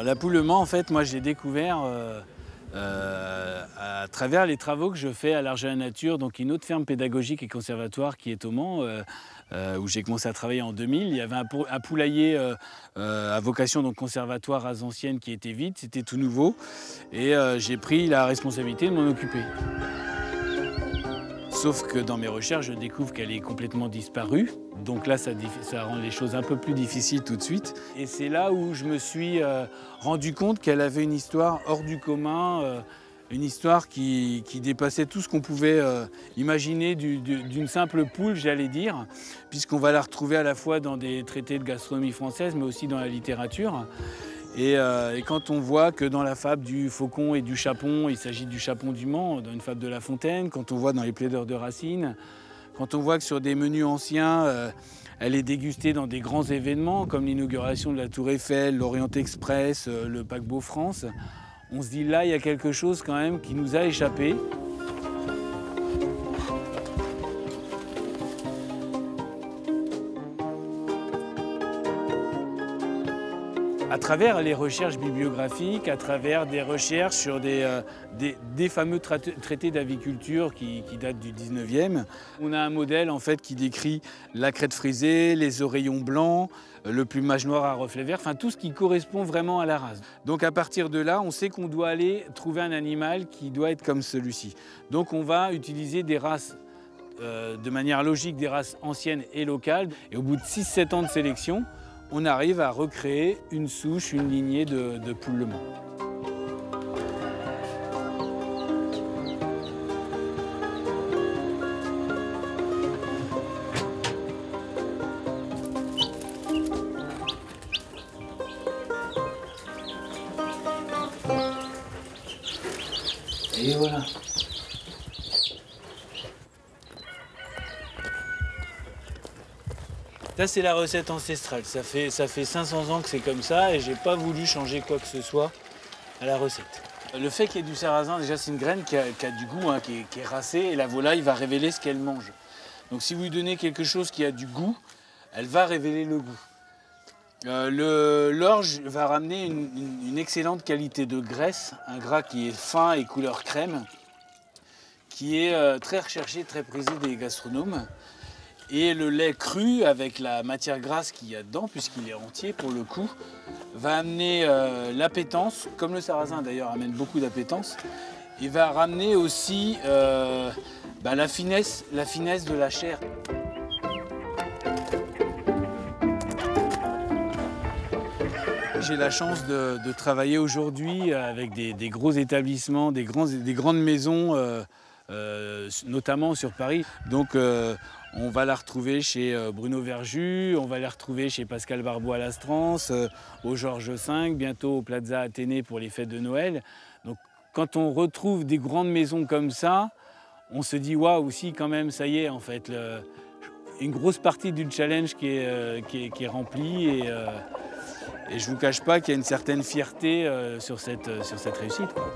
La Poulement, en fait, moi je l'ai découvert à travers les travaux que je fais à l'Arche de la Nature, donc une autre ferme pédagogique et conservatoire qui est au Mans, où j'ai commencé à travailler en 2000. Il y avait un poulailler à vocation donc conservatoire race ancienne qui était vide, c'était tout nouveau, et j'ai pris la responsabilité de m'en occuper. Sauf que dans mes recherches, je découvre qu'elle est complètement disparue. Donc là, ça rend les choses un peu plus difficiles tout de suite. Et c'est là où je me suis rendu compte qu'elle avait une histoire hors du commun, une histoire qui dépassait tout ce qu'on pouvait imaginer d'une simple poule, j'allais dire, puisqu'on va la retrouver à la fois dans des traités de gastronomie française, mais aussi dans la littérature. Et quand on voit que dans la fable du faucon et du chapon, il s'agit du chapon du Mans, dans une fable de La Fontaine, quand on voit dans les plaideurs de Racine, quand on voit que sur des menus anciens, elle est dégustée dans des grands événements comme l'inauguration de la Tour Eiffel, l'Orient Express, le paquebot France, on se dit là, il y a quelque chose quand même qui nous a échappé. À travers les recherches bibliographiques, à travers des recherches sur des fameux traités d'aviculture qui datent du 19e, on a un modèle en fait qui décrit la crête frisée, les oreillons blancs, le plumage noir à reflets verts, enfin tout ce qui correspond vraiment à la race. Donc à partir de là, on sait qu'on doit aller trouver un animal qui doit être comme celui-ci. Donc on va utiliser des races de manière logique, des races anciennes et locales. Et au bout de 6-7 ans de sélection, on arrive à recréer une souche, une lignée de poules Le Mans. Et voilà. Ça, c'est la recette ancestrale. Ça fait 500 ans que c'est comme ça et j'ai pas voulu changer quoi que ce soit à la recette. Le fait qu'il y ait du sarrasin, déjà, c'est une graine qui a du goût, hein, qui est racée, et la volaille va révéler ce qu'elle mange. Donc si vous lui donnez quelque chose qui a du goût, elle va révéler le goût. L'orge va ramener une excellente qualité de graisse, un gras qui est fin et couleur crème, qui est très recherché, très prisé des gastronomes. Et le lait cru, avec la matière grasse qu'il y a dedans, puisqu'il est entier pour le coup, va amener l'appétence, comme le sarrasin d'ailleurs amène beaucoup d'appétence, et va ramener aussi la finesse de la chair. J'ai la chance de travailler aujourd'hui avec des gros établissements, des grandes maisons, notamment sur Paris. Donc on va la retrouver chez Bruno Verjus, on va la retrouver chez Pascal Barbeau à l'Astrance, au Georges V, bientôt au Plaza Athénée pour les fêtes de Noël. Donc quand on retrouve des grandes maisons comme ça, on se dit waouh, aussi quand même, ça y est, en fait, une grosse partie du challenge qui est remplie, et je ne vous cache pas qu'il y a une certaine fierté sur cette réussite, quoi.